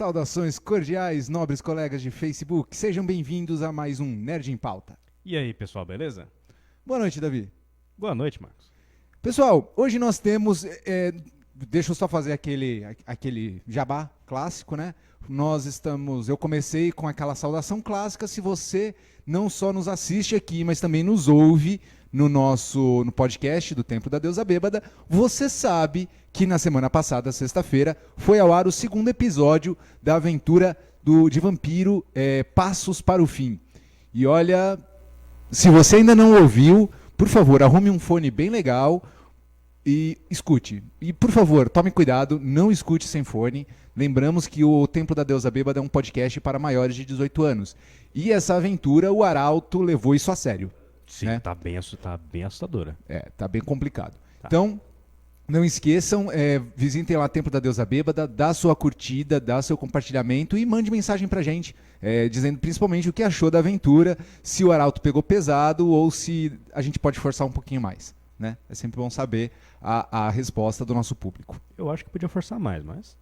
Saudações cordiais, nobres colegas de Facebook, sejam bem-vindos a mais um Nerd em Pauta. E aí, pessoal, beleza? Boa noite, Davi. Boa noite, Marcos. Pessoal, hoje nós temos, deixa eu só fazer aquele jabá clássico, né? Eu comecei com aquela saudação clássica, se você não só nos assiste aqui, mas também nos ouve no podcast do Templo da Deusa Bêbada, você sabe que na semana passada, sexta-feira, foi ao ar o segundo episódio da aventura de Vampiro Passos para o Fim. E olha, se você ainda não ouviu, por favor, arrume um fone bem legal e escute. E, por favor, tome cuidado, não escute sem fone. Lembramos que o Templo da Deusa Bêbada é um podcast para maiores de 18 anos. E essa aventura, o Arauto levou isso a sério. Sim, né? tá bem assustadora. Tá bem complicado. Tá. Então, não esqueçam, visitem lá o Templo da Deusa Bêbada, dá sua curtida, dá seu compartilhamento e mande mensagem pra gente, dizendo principalmente o que achou da aventura, se o Arauto pegou pesado ou se a gente pode forçar um pouquinho mais. Né? É sempre bom saber a resposta do nosso público. Eu acho que podia forçar mais, mas...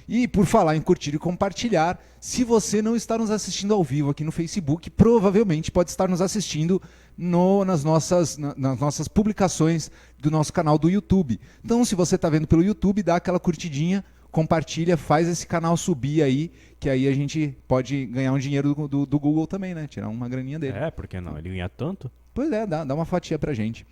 E por falar em curtir e compartilhar, se você não está nos assistindo ao vivo aqui no Facebook, provavelmente pode estar nos assistindo nas nossas publicações do nosso canal do YouTube. Então, se você está vendo pelo YouTube, dá aquela curtidinha, compartilha, faz esse canal subir aí, que aí a gente pode ganhar um dinheiro do Google também, né? Tirar uma graninha dele. Por que não? Ele ganha tanto? Pois é, dá uma fatia pra gente.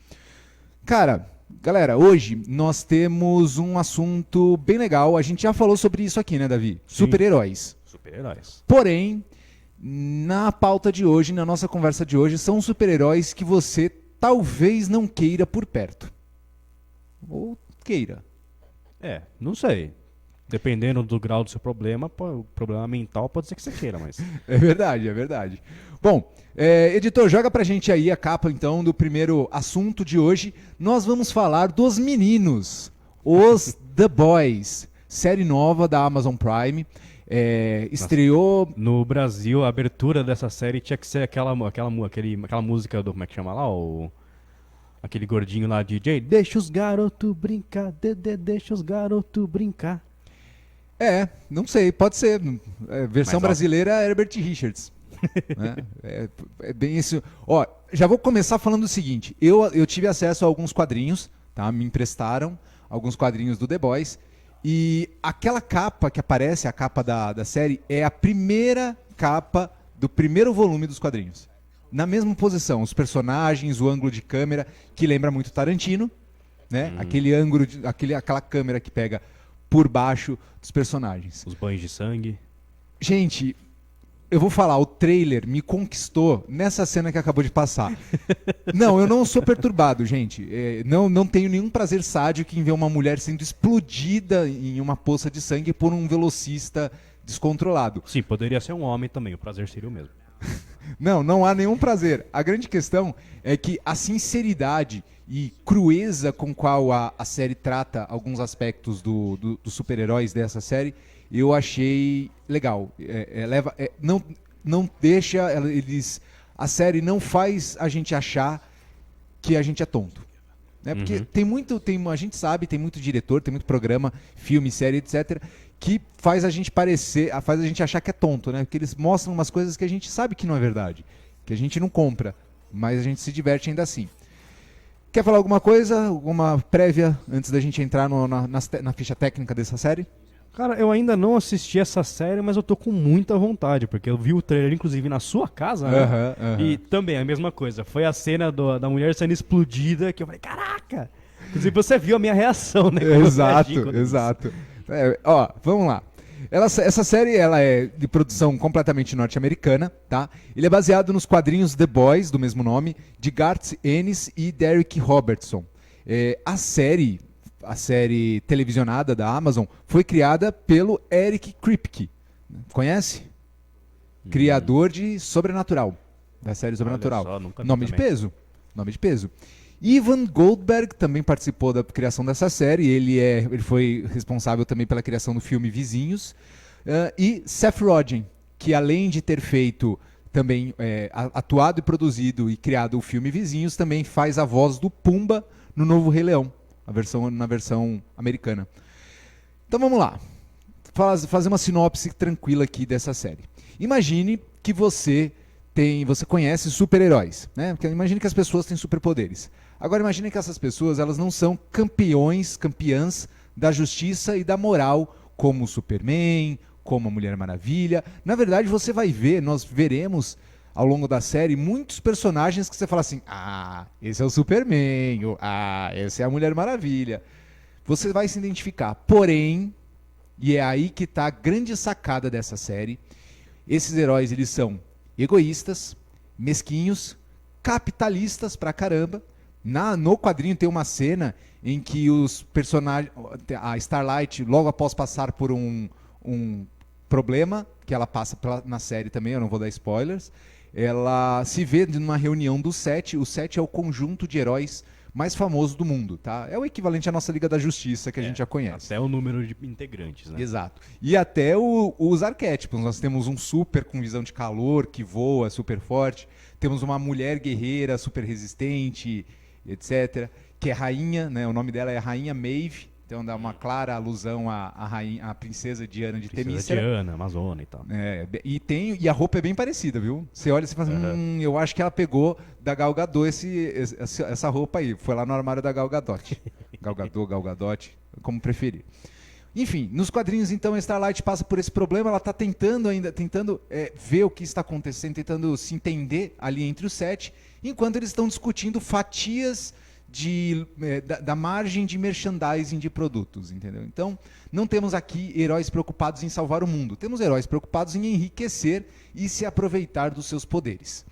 Cara, galera, hoje nós temos um assunto bem legal. A gente já falou sobre isso aqui, né, Davi? Sim. Super-heróis. Super-heróis. Porém, na pauta de hoje, na nossa conversa de hoje, são super-heróis que você talvez não queira por perto. Ou queira. Não sei. Dependendo do grau do seu problema, o problema mental pode ser que você queira, mas... É verdade, é verdade. Bom, editor, joga pra gente aí a capa, então, do primeiro assunto de hoje. Nós vamos falar dos meninos, os The Boys, série nova da Amazon Prime. Estreou... No Brasil, a abertura dessa série tinha que ser aquela música do... Como é que chama lá? Aquele gordinho lá, DJ. Deixa os garotos brincar, deixa os garotos brincar. Não sei, pode ser. Versão Mas, ó, brasileira, Herbert Richards. Né? É bem isso. Ó, já vou começar falando o seguinte. Eu tive acesso a alguns quadrinhos, tá? Me emprestaram alguns quadrinhos do The Boys. E aquela capa que aparece, a capa da série, é a primeira capa do primeiro volume dos quadrinhos. Na mesma posição, os personagens, o ângulo de câmera, que lembra muito Tarantino, né? Aquele ângulo, aquela câmera que pega por baixo dos personagens. Os banhos de sangue. Gente, eu vou falar, o trailer me conquistou nessa cena que acabou de passar. Não, eu não sou perturbado, gente. Não tenho nenhum prazer sádico em ver uma mulher sendo explodida em uma poça de sangue por um velocista descontrolado. Sim, poderia ser um homem também, o prazer seria o mesmo. Não há nenhum prazer. A grande questão é que a sinceridade e crueza com qual a série trata alguns aspectos dos super-heróis dessa série, eu achei legal. Não deixa a série não faz a gente achar que a gente é tonto. Né? Porque a gente sabe, tem muito diretor, tem muito programa, filme, série, etc., que faz a gente achar que é tonto, né? Porque eles mostram umas coisas que a gente sabe que não é verdade, que a gente não compra, mas a gente se diverte ainda assim. Quer falar alguma coisa, alguma prévia antes da gente entrar na ficha técnica dessa série? Cara, eu ainda não assisti essa série, mas eu tô com muita vontade, porque eu vi o trailer, inclusive, na sua casa, né? E também a mesma coisa. Foi a cena da mulher sendo explodida, que eu falei, caraca! Inclusive, você viu a minha reação, né? Exato. Vamos lá. Essa série ela é de produção completamente norte-americana, tá? Ele é baseado nos quadrinhos The Boys, do mesmo nome, de Garth Ennis e Derek Robertson. A série televisionada da Amazon foi criada pelo Eric Kripke. Conhece? Criador de Sobrenatural, da série Sobrenatural. Olha só, nunca vi Nome de também. peso. Ivan Goldberg também participou da criação dessa série. Ele foi responsável também pela criação do filme Vizinhos. E Seth Rogen, que além de ter feito também atuado e produzido e criado o filme Vizinhos, também faz a voz do Pumba no novo Rei Leão, na versão americana. Então vamos lá. fazer uma sinopse tranquila aqui dessa série. Imagine que você conhece super-heróis, né? Imagine que as pessoas têm superpoderes. Agora imagine que essas pessoas, elas não são campeãs da justiça e da moral, como o Superman, como a Mulher Maravilha. Na verdade, nós veremos ao longo da série muitos personagens que você fala assim, esse é o Superman, essa é a Mulher Maravilha. Você vai se identificar. Porém, e é aí que está a grande sacada dessa série, esses heróis, eles são egoístas, mesquinhos, capitalistas pra caramba. No quadrinho tem uma cena em que os personagens, a Starlight, logo após passar por um problema, que ela passa na série também, eu não vou dar spoilers, ela se vê numa reunião do Sete. O Sete é o conjunto de heróis mais famoso do mundo, tá? É o equivalente à nossa Liga da Justiça, que a gente já conhece. Até o número de integrantes, né? Exato. E até os arquétipos. Nós temos um super com visão de calor, que voa, super forte. Temos uma mulher guerreira, super resistente, etc. Que é rainha, né? O nome dela é Rainha Maeve. Então dá uma clara alusão à princesa Diana de Temícera. Diana, Amazônia e tal. E a roupa é bem parecida, viu? Você olha e fala assim, eu acho que ela pegou da Gal Gadot essa roupa aí. Foi lá no armário da Gal Gadot. Gal Gadot, como preferir. Enfim, nos quadrinhos, então, a Starlight passa por esse problema. Ela está tentando ver o que está acontecendo, tentando se entender ali entre os Sete, enquanto eles estão discutindo fatias da margem de merchandising de produtos, entendeu? Então, não temos aqui heróis preocupados em salvar o mundo. Temos heróis preocupados em enriquecer e se aproveitar dos seus poderes.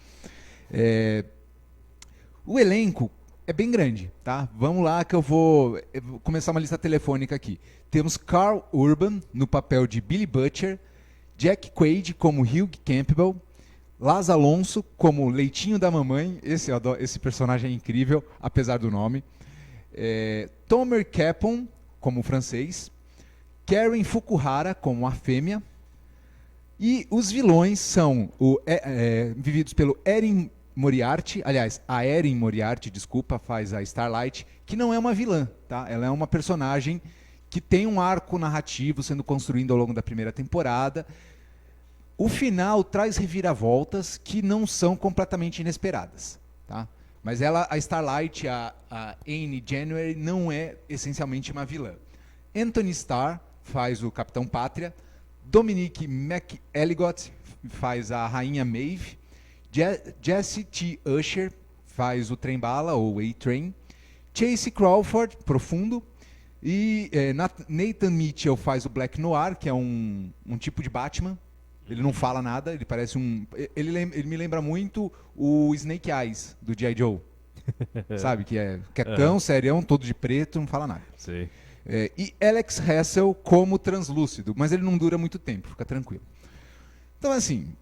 O elenco é bem grande, tá? Vamos lá que eu vou começar uma lista telefônica aqui. Temos Carl Urban no papel de Billy Butcher, Jack Quaid como Hugh Campbell, Laz Alonso como Leitinho da Mamãe, esse personagem é incrível, apesar do nome. Tomer Capon como francês, Karen Fukuhara como a fêmea. E os vilões são vividos pelo Erin Moriarty, aliás, a Erin Moriarty, desculpa, faz a Starlight, que não é uma vilã, tá? Ela é uma personagem que tem um arco narrativo sendo construído ao longo da primeira temporada. O final traz reviravoltas que não são completamente inesperadas, tá? Mas a Starlight, a Anne January, não é essencialmente uma vilã. Anthony Starr faz o Capitão Pátria, Dominic McElligott faz a Rainha Maeve, Jesse T. Usher faz o Trem-Bala, ou A-Train, Chase Crawford, Profundo, e Nathan Mitchell faz o Black Noir, que é um tipo de Batman. Ele não fala nada, ele parece ele me lembra muito o Snake Eyes, do G.I. Joe. Sabe? Que é quietão, serião, todo de preto, não fala nada. Sim. E Alex Hassel como translúcido, mas ele não dura muito tempo, fica tranquilo. Então, assim,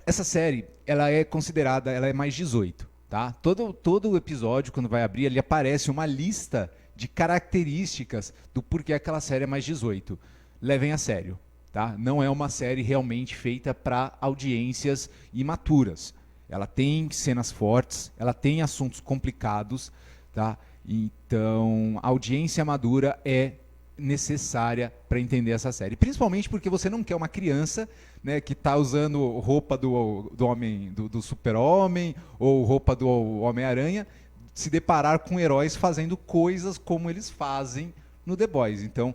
essa série, ela é mais 18, tá? Todo episódio, quando vai abrir, ele aparece uma lista de características do porquê aquela série é mais 18. Levem a sério. Tá? Não é uma série realmente feita para audiências imaturas. Ela tem cenas fortes, ela tem assuntos complicados, tá? Então, a audiência madura é necessária para entender essa série. Principalmente porque você não quer uma criança, né, que está usando roupa do Super-Homem ou roupa do Homem-Aranha, se deparar com heróis fazendo coisas como eles fazem no The Boys. Então,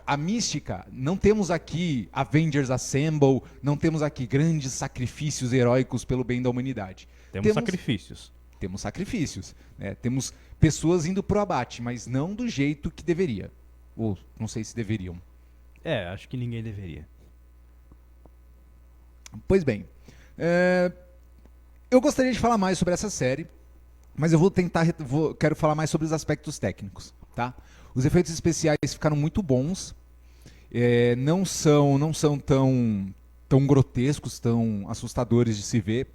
a mística, não temos aqui Avengers Assemble, não temos aqui grandes sacrifícios heróicos pelo bem da humanidade. Temos sacrifícios. Temos sacrifícios. Né? Temos pessoas indo pro abate, mas não do jeito que deveria. Ou não sei se deveriam. Acho que ninguém deveria. Pois bem. Eu gostaria de falar mais sobre essa série, mas eu quero falar mais sobre os aspectos técnicos, tá? Os efeitos especiais ficaram muito bons, não são tão grotescos, tão assustadores de se ver.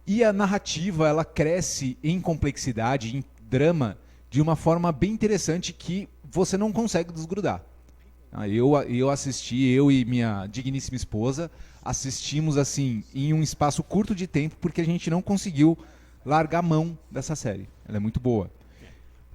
E a narrativa, ela cresce em complexidade, em drama, de uma forma bem interessante que você não consegue desgrudar. Eu e minha digníssima esposa assistimos assim em um espaço curto de tempo porque a gente não conseguiu largar a mão dessa série. Ela é muito boa.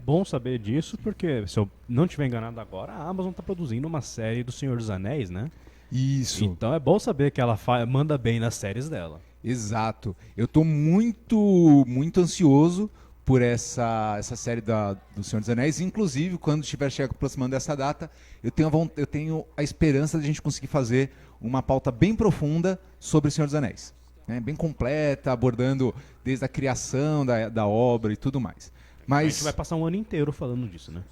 Bom saber disso, porque se eu não estiver enganado agora, a Amazon tá produzindo uma série do Senhor dos Anéis, né? Isso. Então é bom saber que ela manda bem nas séries dela. Exato. Eu tô muito ansioso por essa série do Senhor dos Anéis. Inclusive, quando estiver aproximando dessa data, eu tenho a esperança de a gente conseguir fazer uma pauta bem profunda sobre o Senhor dos Anéis. Né? Bem completa, abordando desde a criação da obra e tudo mais. Mas... A gente vai passar um ano inteiro falando disso, né?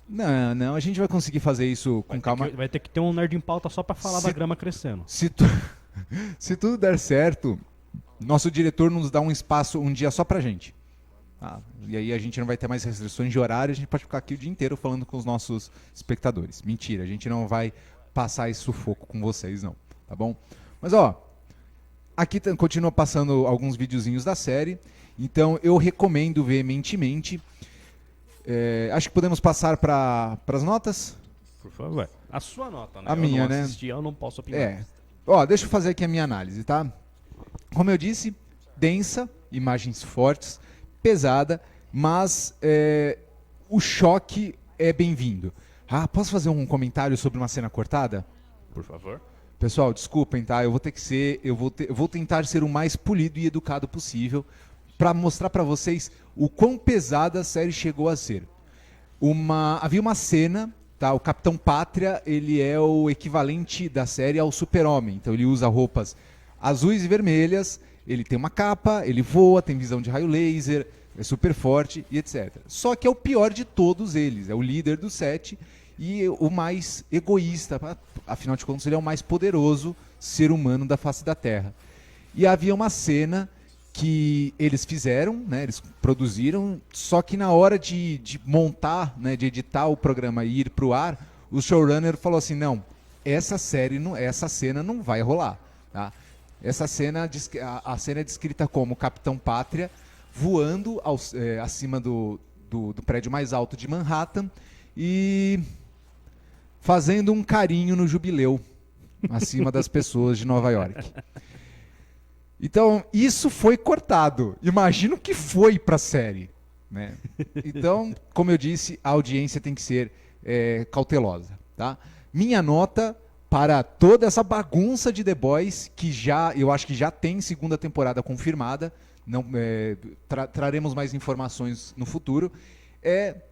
Não, a gente vai conseguir fazer isso com calma. Vai ter que ter um Nerd em Pauta só pra falar da grama crescendo. Se tudo der certo, nosso diretor nos dá um espaço um dia só pra gente. E aí a gente não vai ter mais restrições de horário, a gente pode ficar aqui o dia inteiro falando com os nossos espectadores. Mentira, a gente não vai passar esse sufoco com vocês, não. Tá bom? Mas aqui continua passando alguns videozinhos da série. Então eu recomendo veementemente. Acho que podemos passar para as notas? Por favor. A sua nota, né? A minha, né? Eu não posso opinar. Deixa eu fazer aqui a minha análise, tá? Como eu disse, densa, imagens fortes, pesada, mas o choque é bem-vindo. Posso fazer um comentário sobre uma cena cortada? Por favor. Pessoal, desculpem, tá? Eu vou tentar ser o mais polido e educado possível para mostrar para vocês o quão pesada a série chegou a ser. Havia uma cena, tá? O Capitão Pátria, ele é o equivalente da série ao Super-Homem. Então ele usa roupas azuis e vermelhas, ele tem uma capa, ele voa, tem visão de raio laser, é super forte e etc. Só que é o pior de todos eles, é o líder do set e o mais egoísta, afinal de contas ele é o mais poderoso ser humano da face da Terra. E havia uma cena que eles fizeram, né, eles produziram, só que na hora de montar, né, de editar o programa e ir para o ar, o showrunner falou assim, não, essa cena não vai rolar. Tá? Essa cena, a cena é descrita como o Capitão Pátria voando acima do prédio mais alto de Manhattan e fazendo um carinho no jubileu acima das pessoas de Nova York. Então, isso foi cortado. Imagino que foi para a série. Né? Então, como eu disse, a audiência tem que ser cautelosa. Tá? Minha nota para toda essa bagunça de The Boys, que eu acho que já tem segunda temporada confirmada, traremos mais informações no futuro,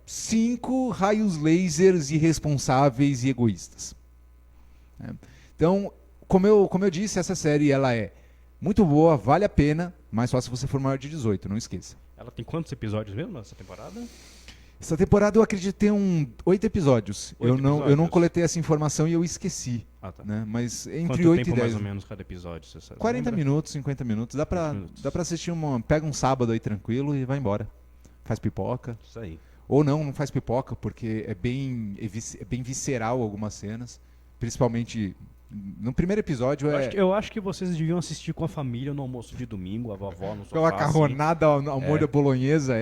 5 raios lasers irresponsáveis e egoístas. Então, como eu disse, essa série ela é muito boa, vale a pena, mas só se você for maior de 18, não esqueça. Ela tem quantos episódios mesmo essa temporada? Essa temporada eu acredito ter 8 episódios. Eu não coletei essa informação e eu esqueci. Tá. Né? Mas entre quanto 8 e 10. Quanto mais ou menos cada episódio? Você 40 minutos, 50 minutos. Dá pra assistir pega um sábado aí tranquilo e vai embora. Faz pipoca. Isso aí. Ou não faz pipoca, porque é bem visceral algumas cenas. Principalmente no primeiro episódio. Eu acho que vocês deviam assistir com a família no almoço de domingo, a vovó no sofá. Com a macarronada ao molho bolonhesa,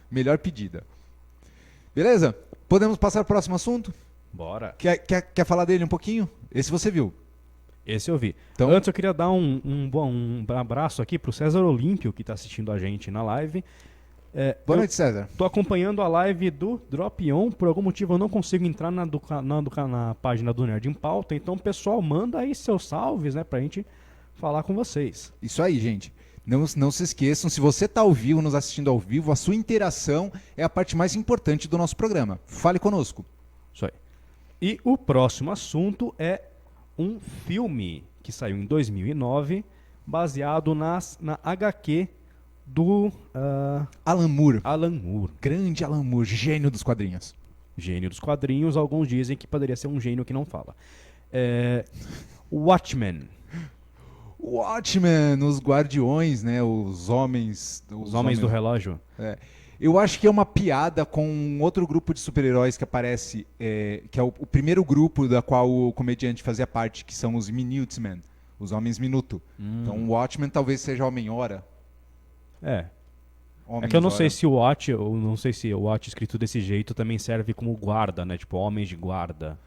melhor pedida. Beleza? Podemos passar para o próximo assunto? Bora. Quer falar dele um pouquinho? Esse você viu? Esse eu vi. Então... Antes eu queria dar um abraço aqui pro César Olímpio, que está assistindo a gente na live. Boa noite, César. Tô acompanhando a live do Drop On. Por algum motivo eu não consigo entrar na página do Nerd em Pauta. Então, pessoal, manda aí seus salves, né, pra gente falar com vocês. Isso aí, gente. Não se esqueçam, se você está ao vivo, nos assistindo ao vivo, a sua interação é a parte mais importante do nosso programa. Fale conosco. Isso aí. E o próximo assunto é um filme que saiu em 2009, baseado na HQ do Alan Moore. Alan Moore. Grande Alan Moore, gênio dos quadrinhos. Gênio dos quadrinhos, alguns dizem que poderia ser um gênio que não fala. Watchmen. Watchmen, os Guardiões, né? Os homens do relógio. Eu acho que é uma piada com um outro grupo de super-heróis que aparece, que é o primeiro grupo da qual o comediante fazia parte, que são os Minutemen, os Homens Minuto. Então o Watchmen talvez seja Homem-Hora. Que eu não sei se o Watch, ou não sei se o Watch escrito desse jeito também serve como guarda, né? Tipo, homens de guarda.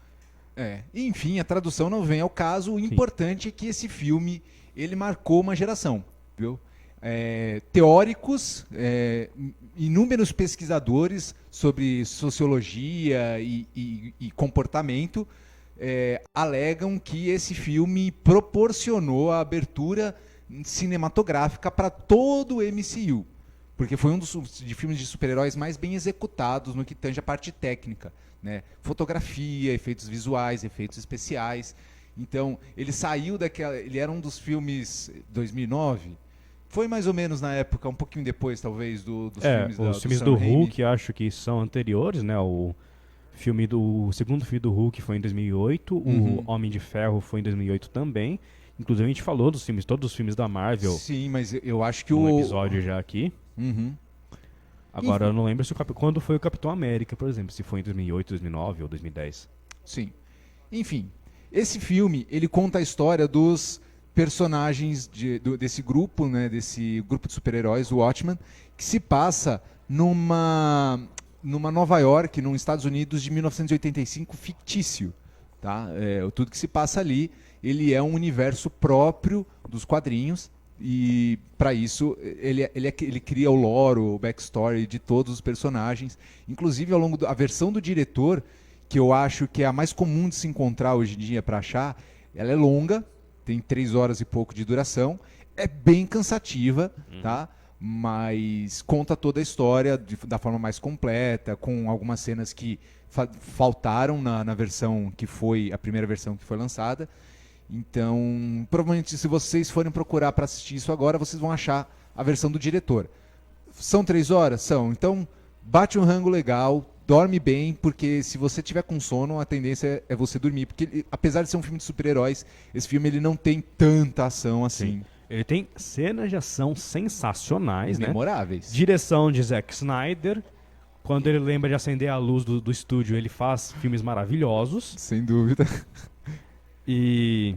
Enfim, a tradução não vem ao caso. O importante é que esse filme, ele marcou uma geração, viu? teóricos, inúmeros pesquisadores sobre sociologia e comportamento alegam que esse filme proporcionou a abertura cinematográfica para todo o MCU. Porque foi um dos filmes de super-heróis mais bem executados no que tange a parte técnica, né? Fotografia, efeitos visuais, efeitos especiais. Então, ele saiu daquela... Ele era um dos filmes 2009. Foi mais ou menos na época, um pouquinho depois, talvez, dos filmes os filmes do Hulk, acho que são anteriores, né? O segundo filme do Hulk foi em 2008, o Homem de Ferro foi em 2008 também. Inclusive, a gente falou dos filmes, todos os filmes da Marvel. Sim, mas eu acho que um episódio já aqui. Uhum. Agora, eu não lembro quando foi o Capitão América, por exemplo, se foi em 2008, 2009 ou 2010. Sim. Enfim, esse filme, ele conta a história dos personagens desse grupo, né, desse grupo de super-heróis, o Watchmen, que se passa numa Nova York, nos Estados Unidos de 1985, fictício. Tá? Tudo que se passa ali, ele é um universo próprio dos quadrinhos, e para isso ele cria o lore, o backstory de todos os personagens. Inclusive, ao longo a versão do diretor, que eu acho que é a mais comum de se encontrar hoje em dia para achar, ela é longa, tem 3 horas e pouco de duração, é bem cansativa, tá? Mas conta toda a história da forma mais completa, com algumas cenas que faltaram na versão que foi a primeira versão que foi lançada. Então, provavelmente, se vocês forem procurar para assistir isso agora, vocês vão achar a versão do diretor. São 3 horas? São. Então, bate um rango legal, dorme bem, porque se você tiver com sono, a tendência é você dormir. Porque, apesar de ser um filme de super-heróis, esse filme ele não tem tanta ação assim. Sim. Ele tem cenas de ação sensacionais, memoráveis. Direção de Zack Snyder. Quando ele lembra de acender a luz do estúdio, ele faz filmes maravilhosos. Sem dúvida. E...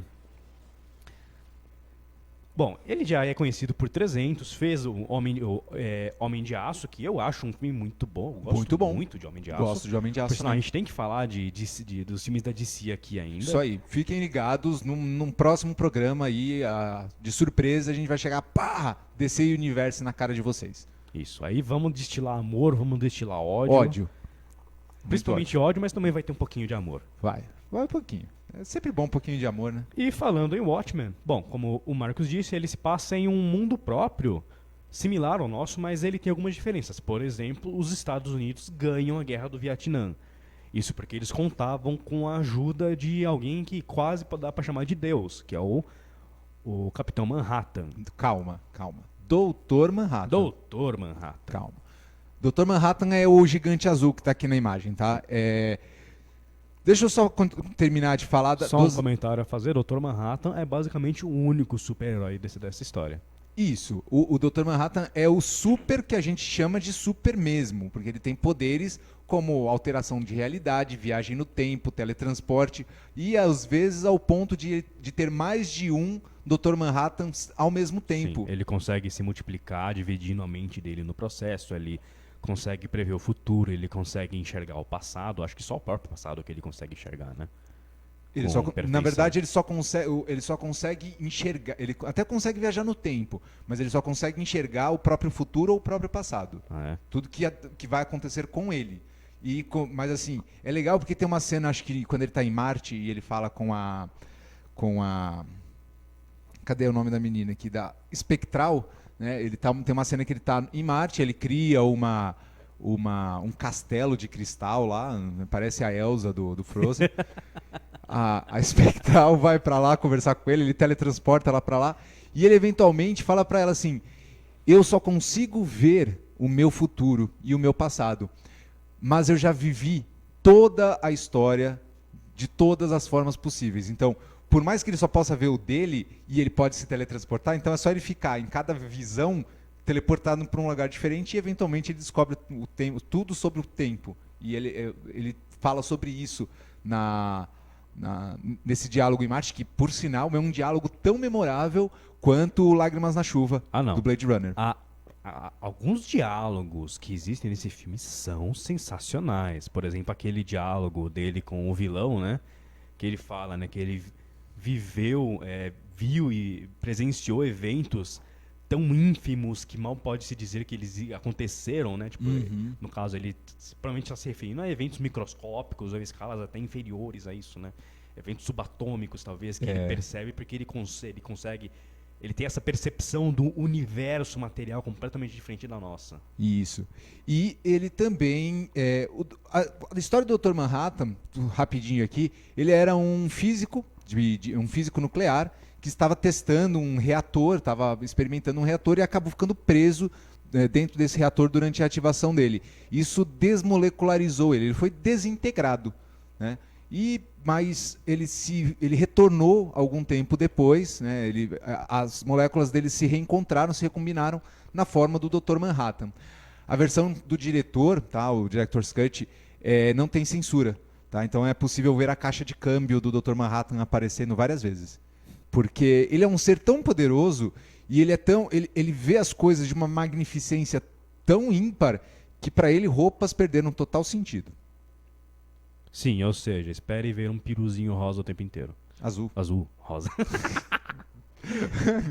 Bom, ele já é conhecido por 300, fez o Homem de Aço, que eu acho um filme muito bom. Eu gosto muito de Homem de Aço. Gosto de Homem de Aço. Por sinal, a gente tem que falar dos filmes da DC aqui ainda. Isso aí. Fiquem ligados, num próximo programa aí, de surpresa, a gente vai chegar, pá, DC Universe na cara de vocês. Isso, aí vamos destilar amor, vamos destilar ódio. Ódio. Principalmente ódio, mas também vai ter um pouquinho de amor. Vai um pouquinho. É sempre bom um pouquinho de amor, né? E falando em Watchmen, bom, como o Marcos disse, ele se passa em um mundo próprio, similar ao nosso, mas ele tem algumas diferenças. Por exemplo, os Estados Unidos ganham a Guerra do Vietnã. Isso porque eles contavam com a ajuda de alguém que quase dá pra chamar de Deus, que é o Capitão Manhattan. Calma. Doutor Manhattan. Doutor Manhattan. Calma. Doutor Manhattan é o gigante azul que tá aqui na imagem, tá? Deixa eu só terminar de falar... Um comentário a fazer. Dr. Manhattan é basicamente o único super-herói dessa história. Isso. O Dr. Manhattan é o super que a gente chama de super mesmo, porque ele tem poderes como alteração de realidade, viagem no tempo, teletransporte, e às vezes ao ponto de ter mais de um Dr. Manhattan ao mesmo tempo. Sim, ele consegue se multiplicar, dividindo a mente dele no processo, ele consegue prever o futuro, ele consegue enxergar o passado. Acho que só o próprio passado que ele consegue enxergar, né? Na verdade, ele só consegue enxergar. Ele até consegue viajar no tempo, mas ele só consegue enxergar o próprio futuro ou o próprio passado. Tudo que vai acontecer com ele. Mas assim, é legal porque tem uma cena, acho que quando ele está em Marte e ele fala com a cadê o nome da menina aqui? Da Espectral, né? Tem uma cena que ele está em Marte, ele cria um castelo de cristal lá, parece a Elsa do Frozen. A Espectral vai para lá conversar com ele teletransporta ela para lá, e ele eventualmente fala para ela assim: eu só consigo ver o meu futuro e o meu passado, mas eu já vivi toda a história de todas as formas possíveis. Então, por mais que ele só possa ver o dele e ele pode se teletransportar, então é só ele ficar em cada visão teleportado para um lugar diferente e eventualmente ele descobre tudo sobre o tempo. E ele fala sobre isso nesse diálogo em Marte, que por sinal é um diálogo tão memorável quanto Lágrimas na Chuva, do Blade Runner. Alguns diálogos que existem nesse filme são sensacionais. Por exemplo, aquele diálogo dele com o vilão, né? Que ele fala, né, que ele viu e presenciou eventos tão ínfimos que mal pode se dizer que eles aconteceram, né? Tipo, no caso, ele provavelmente está se referindo a eventos microscópicos ou escalas até inferiores a isso, né? Eventos subatômicos, talvez, que ele percebe porque ele consegue... Ele tem essa percepção do universo material completamente diferente da nossa. Isso. E ele também... a história do Dr. Manhattan, rapidinho aqui, ele era um físico, um físico nuclear, que estava testando um reator, estava experimentando um reator e acabou ficando preso dentro desse reator durante a ativação dele. Isso desmolecularizou ele foi desintegrado, né? Mas ele retornou algum tempo depois, né? As moléculas dele se reencontraram, se recombinaram na forma do Dr. Manhattan. A versão do diretor, tá, o Director's Cut, não tem censura. Tá? Então é possível ver a caixa de câmbio do Dr. Manhattan aparecendo várias vezes. Porque ele é um ser tão poderoso e ele vê as coisas de uma magnificência tão ímpar que para ele roupas perderam total sentido. Sim, ou seja, espere ver um piruzinho rosa o tempo inteiro. Azul, rosa.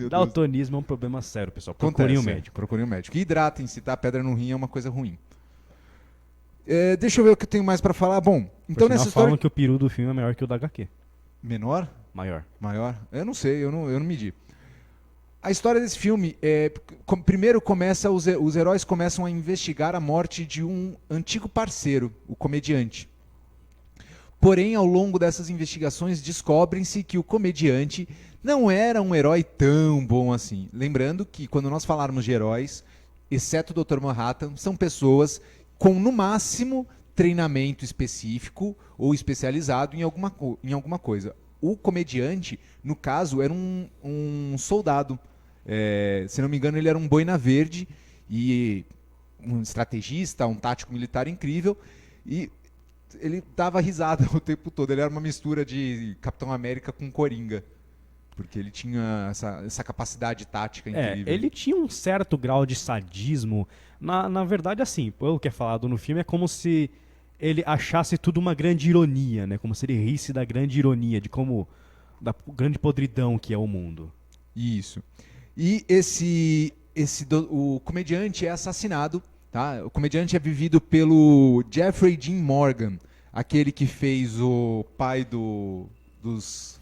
Daltonismo é um problema sério, pessoal. Procurem um médico. Procurem um médico. Hidratem-se, tá? Pedra no rim é uma coisa ruim. Deixa eu ver o que eu tenho mais para falar. Bom, então nessa história... falam que o peru do filme é maior que o da HQ. Menor? Maior. Eu não sei, eu não medi. A história desse filme, primeiro os heróis começam a investigar a morte de um antigo parceiro, o comediante. Porém, ao longo dessas investigações, descobrem-se que o comediante não era um herói tão bom assim. Lembrando que quando nós falarmos de heróis, exceto o Dr. Manhattan, são pessoas com, no máximo, treinamento específico ou especializado em alguma coisa. O comediante, no caso, era um soldado. Se não me engano, ele era um boina verde e um estrategista, um tático militar incrível. E ele dava risada o tempo todo. Ele era uma mistura de Capitão América com Coringa. Porque ele tinha essa capacidade tática incrível. Ele tinha um certo grau de sadismo. Na verdade, assim, pelo que é falado no filme, é como se ele achasse tudo uma grande ironia, né? Como se ele risse da grande ironia, da grande podridão que é o mundo. Isso. E o comediante é assassinado, tá? O comediante é vivido pelo Jeffrey Dean Morgan, aquele que fez o pai dos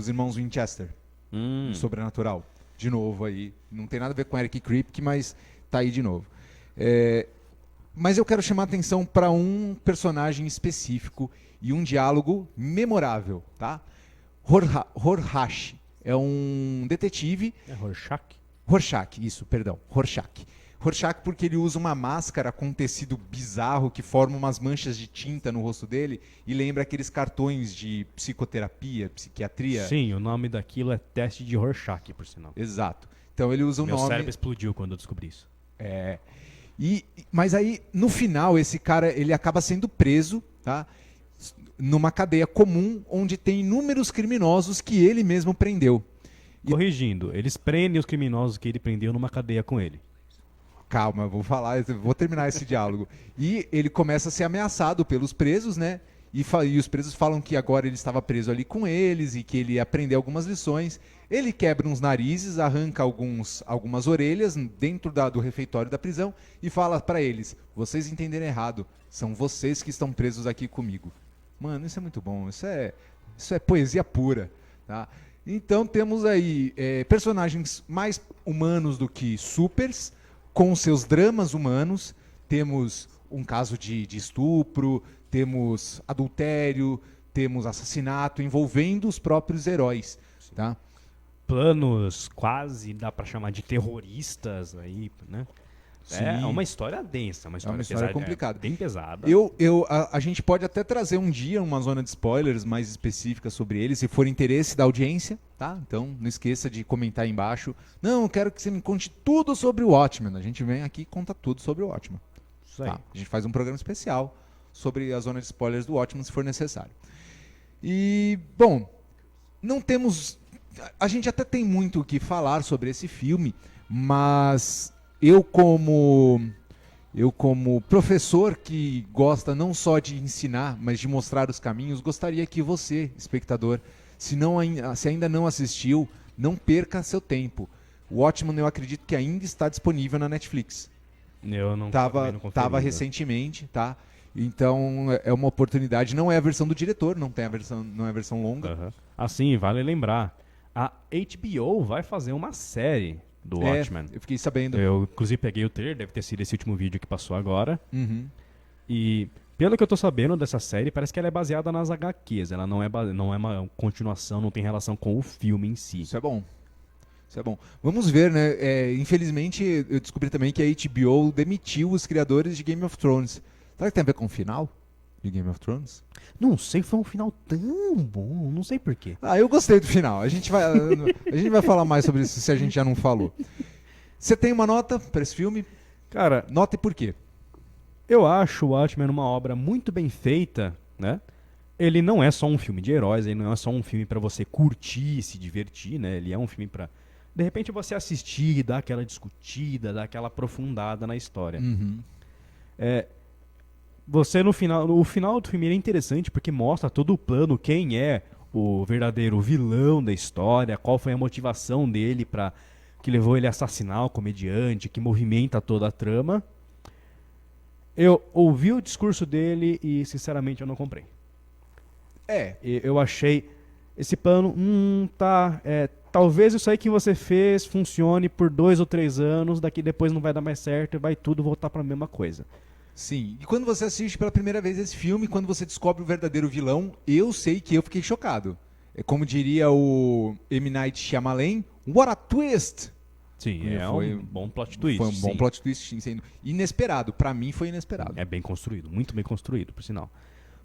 irmãos Winchester, do Sobrenatural. De novo aí, não tem nada a ver com Eric Kripke, mas tá aí de novo. Mas eu quero chamar a atenção para um personagem específico e um diálogo memorável, tá? Rorschach é um detetive. É Rorschach? Rorschach, isso, perdão. Rorschach porque ele usa uma máscara com um tecido bizarro que forma umas manchas de tinta no rosto dele e lembra aqueles cartões de psicoterapia, psiquiatria. Sim, o nome daquilo é teste de Rorschach, por sinal. Exato. Então ele usa um nome... Meu cérebro explodiu quando eu descobri isso. Mas aí, no final, esse cara ele acaba sendo preso, tá? Numa cadeia comum onde tem inúmeros criminosos que ele mesmo prendeu. Corrigindo, eles prendem os criminosos que ele prendeu numa cadeia com ele. Calma, vou terminar esse diálogo. E ele começa a ser ameaçado pelos presos, né? E os presos falam que agora ele estava preso ali com eles e que ele ia aprender algumas lições. Ele quebra uns narizes, arranca algumas orelhas dentro do refeitório da prisão e fala para eles: vocês entenderam errado, são vocês que estão presos aqui comigo. Mano, isso é muito bom, isso é poesia pura, tá? Então temos aí personagens mais humanos do que supers, com seus dramas humanos. Temos um caso de estupro, temos adultério, temos assassinato envolvendo os próprios heróis, tá? Planos quase, dá pra chamar de terroristas aí, né? Sim. É uma história densa, uma história pesada, complicada. Bem pesada. A gente pode até trazer um dia uma zona de spoilers mais específica sobre ele, se for interesse da audiência, tá? Então não esqueça de comentar aí embaixo. Não, eu quero que você me conte tudo sobre o Watchmen. A gente vem aqui e conta tudo sobre o Watchmen. Isso aí. Tá? A gente faz um programa especial sobre a zona de spoilers do Watchmen, se for necessário. E, bom, não temos... A gente até tem muito o que falar sobre esse filme, mas eu como professor que gosta não só de ensinar, mas de mostrar os caminhos, gostaria que você, espectador, se ainda não assistiu, não perca seu tempo. O Watchmen eu acredito que ainda está disponível na Netflix. Eu não Tava recentemente, tá? Então é uma oportunidade. Não é a versão do diretor, não é a versão longa. Uhum. Assim, vale lembrar, a HBO vai fazer uma série do Watchmen. Eu fiquei sabendo. Eu, inclusive, peguei o trailer, deve ter sido esse último vídeo que passou agora. Uhum. E, pelo que eu tô sabendo dessa série, parece que ela é baseada nas HQs. Ela não é uma continuação, não tem relação com o filme em si. Isso é bom. Isso é bom. Vamos ver, né? Infelizmente, eu descobri também que a HBO demitiu os criadores de Game of Thrones. Será que tem a ver com o final de Game of Thrones? Não sei, foi um final tão bom, não sei porquê. Eu gostei do final. A gente vai falar mais sobre isso se a gente já não falou. Você tem uma nota para esse filme? Cara, nota e por quê? Eu acho o Watchmen uma obra muito bem feita, né? Ele não é só um filme de heróis, ele não é só um filme para você curtir, se divertir, né? Ele é um filme para de repente você assistir, dar aquela discutida, dar aquela aprofundada na história. Uhum. Você o final do filme é interessante porque mostra todo o plano, quem é o verdadeiro vilão da história, qual foi a motivação dele que levou ele a assassinar o comediante, que movimenta toda a trama. Eu ouvi o discurso dele e, sinceramente, eu não comprei. Eu achei esse plano, talvez isso aí que você fez funcione por 2 ou 3 anos, daqui depois não vai dar mais certo e vai tudo voltar para a mesma coisa. Sim, e quando você assiste pela primeira vez esse filme, quando você descobre o verdadeiro vilão, eu sei que eu fiquei chocado. É como diria o M. Night Shyamalan, what a twist! Sim, um bom plot twist. Foi um bom plot twist, sendo inesperado. Pra mim foi inesperado. É bem construído, muito bem construído, por sinal.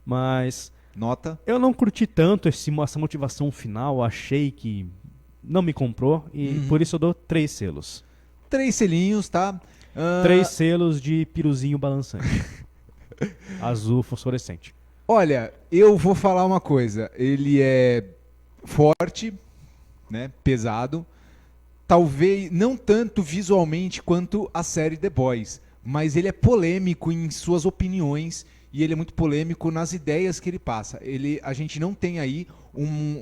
Mas... Nota? Eu não curti tanto essa motivação final, achei que não me comprou e por isso eu dou 3 selos. 3 selinhos, tá? 3 selos de piruzinho balançante. Azul fosforescente. Olha, eu vou falar uma coisa. Ele é forte, né? Pesado. Talvez não tanto visualmente quanto a série The Boys, mas ele é polêmico em suas opiniões e ele é muito polêmico nas ideias que ele passa. A gente não tem aí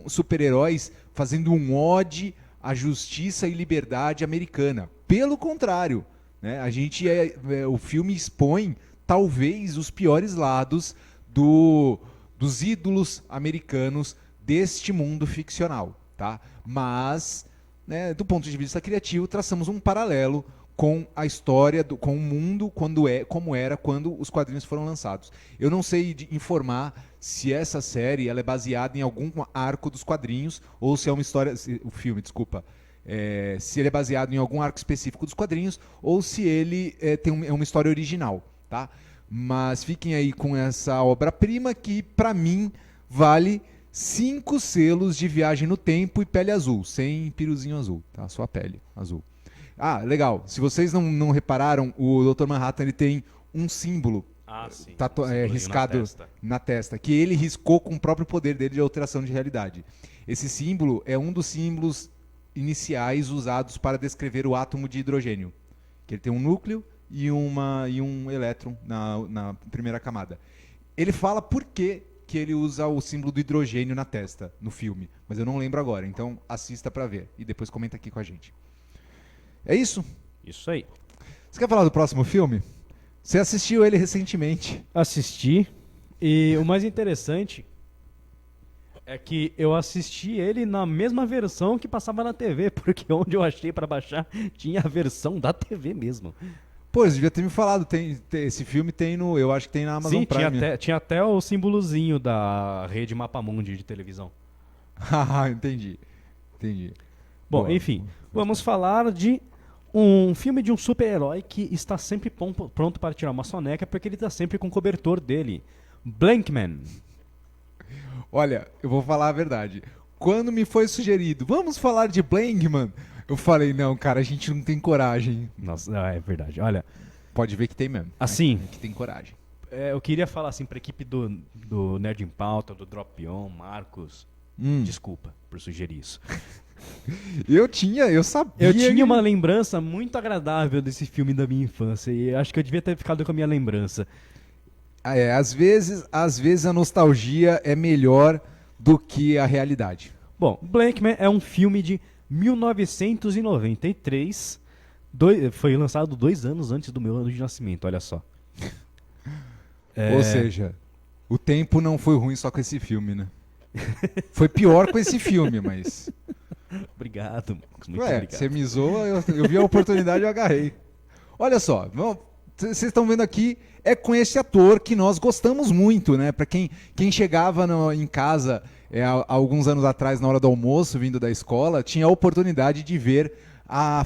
super-heróis fazendo um ode à justiça e liberdade americana. Pelo contrário, né? O filme expõe talvez os piores lados dos ídolos americanos deste mundo ficcional, tá? Mas, né, do ponto de vista criativo, traçamos um paralelo com a história, com o mundo como era quando os quadrinhos foram lançados. Eu não sei informar se essa série ela é baseada em algum arco dos quadrinhos ou se é uma história, o filme, desculpa, se ele é baseado em algum arco específico dos quadrinhos ou se ele é uma história original, tá? Mas fiquem aí com essa obra-prima que, para mim, vale 5 selos de Viagem no Tempo e Pele Azul, sem piruzinho azul, tá? Só a pele azul. Legal. Se vocês não repararam, o Dr. Manhattan ele tem um símbolo riscado na testa, que ele riscou com o próprio poder dele de alteração de realidade. Esse símbolo é um dos símbolos iniciais usados para descrever o átomo de hidrogênio, que ele tem um núcleo e um elétron na primeira camada. Ele fala por que ele usa o símbolo do hidrogênio na testa no filme, mas eu não lembro agora, então assista para ver e depois comenta aqui com a gente. É isso? Isso aí. Você quer falar do próximo filme? Você assistiu ele recentemente. Assisti, e o mais interessante é que eu assisti ele na mesma versão que passava na TV, porque onde eu achei para baixar tinha a versão da TV mesmo. Pô, você devia ter me falado, esse filme eu acho que tem na Amazon Prime. Sim, tinha até o símbolozinho da rede Mapamundi de televisão. Entendi. Bom, boa, enfim, vamos falar de um filme de um super-herói que está sempre pronto para tirar uma soneca, porque ele está sempre com o cobertor dele. Blankman. Olha, eu vou falar a verdade. Quando me foi sugerido, vamos falar de Blankman, eu falei, não, cara, a gente não tem coragem. Nossa, é verdade. Olha, pode ver que tem mesmo. Assim, que tem coragem. Eu queria falar assim para a equipe do Nerd em Pauta, do Drop On, Marcos, desculpa por sugerir isso. Eu sabia. Eu tinha uma lembrança muito agradável desse filme da minha infância e acho que eu devia ter ficado com a minha lembrança. Às vezes a nostalgia é melhor do que a realidade. Bom, Blankman é um filme de 1993, foi lançado 2 anos antes do meu ano de nascimento, olha só. Ou seja, o tempo não foi ruim só com esse filme, né? Foi pior com esse filme, mas... Obrigado, Marcos, muito Ué, obrigado. você me zoa, eu vi a oportunidade e eu agarrei. Olha só, vocês estão vendo aqui, é com esse ator que nós gostamos muito, né? Pra quem chegava em casa há alguns anos atrás, na hora do almoço, vindo da escola, tinha a oportunidade de ver a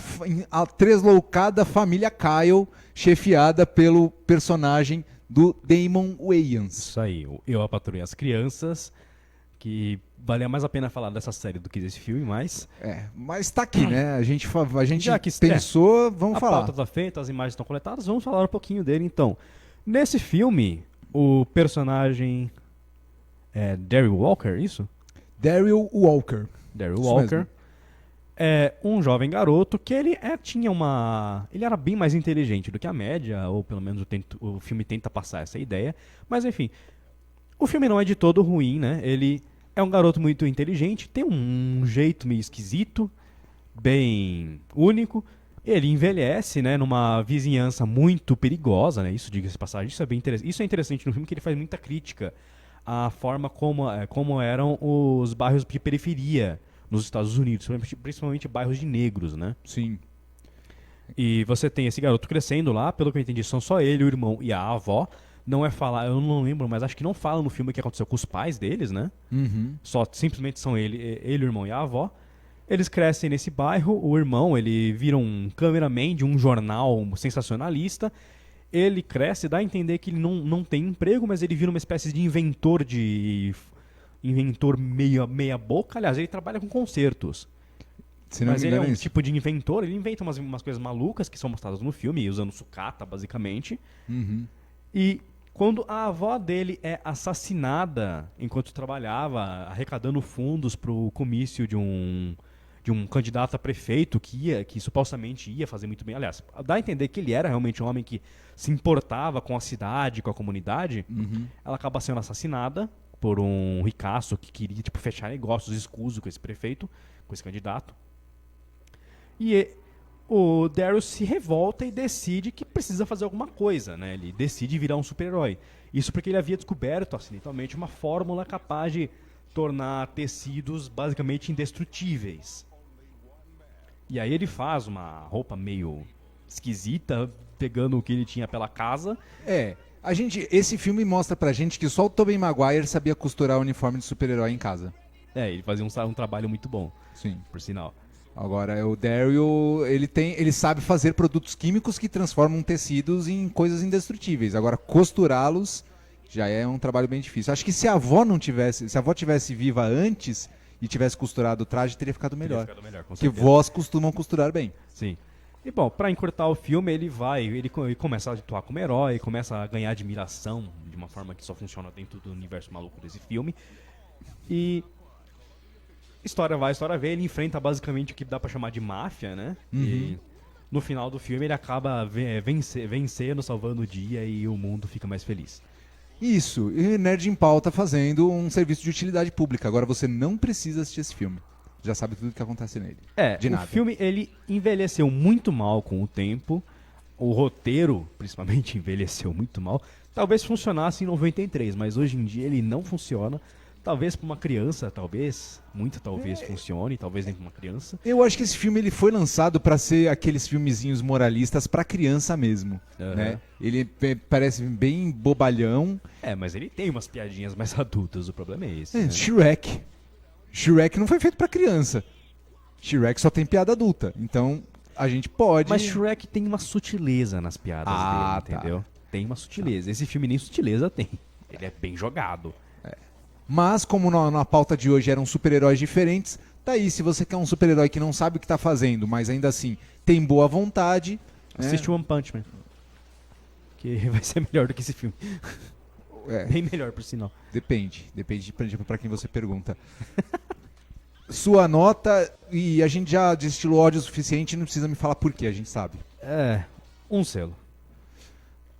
tresloucada família Kyle, chefiada pelo personagem do Damon Wayans. Isso aí, Eu, a Patroa e as Crianças, que valia mais a pena falar dessa série do que desse filme, mas... Mas tá aqui, né? A gente Já que pensou, vamos falar. A pauta tá feita, as imagens estão coletadas, vamos falar um pouquinho dele então. Nesse filme, o personagem é Daryl Walker, isso? Daryl Walker. Daryl Isso Walker. mesmo. É um jovem garoto que ele era bem mais inteligente do que a média, ou pelo menos o filme tenta passar essa ideia. Mas enfim, o filme não é de todo ruim, né? Ele é um garoto muito inteligente, tem um jeito meio esquisito, bem único. Ele envelhece, né, numa vizinhança muito perigosa, né? Isso, diga-se de passagem, isso é interessante no filme, que ele faz muita crítica à forma como eram os bairros de periferia nos Estados Unidos, principalmente bairros de negros, né? Sim. E você tem esse garoto crescendo lá, pelo que eu entendi, são só ele, o irmão e a avó. Não é falar, eu não lembro, mas acho que não fala no filme o que aconteceu com os pais deles, né? Uhum. Só simplesmente são ele, o irmão e a avó. Eles crescem nesse bairro, o irmão, ele vira um cameraman de um jornal sensacionalista. Ele cresce, dá a entender que ele não tem emprego, mas ele vira uma espécie de inventor meia boca. Aliás, ele trabalha com concertos. Mas ele é um tipo de inventor, ele inventa umas coisas malucas que são mostradas no filme, usando sucata, basicamente. Uhum. E quando a avó dele é assassinada enquanto trabalhava, arrecadando fundos para o comício de um candidato a prefeito que supostamente ia fazer muito bem. Aliás, dá a entender que ele era realmente um homem que se importava com a cidade, com a comunidade. Uhum. Ela acaba sendo assassinada por um ricaço que queria fechar negócios escusos com esse prefeito, com esse candidato. E o Daryl se revolta e decide que precisa fazer alguma coisa, né? Ele decide virar um super-herói. Isso porque ele havia descoberto acidentalmente uma fórmula capaz de tornar tecidos basicamente indestrutíveis. E aí ele faz uma roupa meio esquisita, pegando o que ele tinha pela casa. Esse filme mostra pra gente que só o Tobey Maguire sabia costurar o uniforme de super-herói em casa. Ele fazia um trabalho muito bom. Sim. Por sinal. Agora, o Daryl, ele sabe fazer produtos químicos que transformam tecidos em coisas indestrutíveis. Agora, costurá-los já é um trabalho bem difícil. Acho que se a avó tivesse viva antes e tivesse costurado o traje, teria ficado melhor. Porque vós costumam costurar bem. Sim. E bom, pra encurtar o filme, ele começa a atuar como herói, começa a ganhar admiração de uma forma que só funciona dentro do universo maluco desse filme. E história vai, história vem, ele enfrenta basicamente o que dá pra chamar de máfia, né? Uhum. E no final do filme ele acaba vencendo, salvando o dia e o mundo fica mais feliz. Isso, e Nerd em Pauta fazendo um serviço de utilidade pública. Agora você não precisa assistir esse filme. Já sabe tudo o que acontece nele. O filme ele envelheceu muito mal com o tempo. O roteiro, principalmente, envelheceu muito mal. Talvez funcionasse em 93, mas hoje em dia ele não funciona. Talvez para uma criança, talvez funcione, talvez nem para uma criança. Eu acho que esse filme ele foi lançado para ser aqueles filmezinhos moralistas para criança mesmo, né? Ele parece bem bobalhão. Mas ele tem umas piadinhas mais adultas, o problema é esse. Né? Shrek não foi feito para criança. Shrek só tem piada adulta, então a gente pode... Mas Shrek tem uma sutileza nas piadas dele, entendeu? Tá. Tem uma sutileza. Esse filme nem sutileza tem. Ele é bem jogado. Mas, como na pauta de hoje eram super-heróis diferentes, tá aí, se você quer um super-herói que não sabe o que tá fazendo, mas ainda assim tem boa vontade... Assiste One Punch Man. Que vai ser melhor do que esse filme. Bem melhor, por sinal. Depende pra quem você pergunta. Sua nota, e a gente já destilou ódio o suficiente, não precisa me falar por quê, a gente sabe. 1 selo.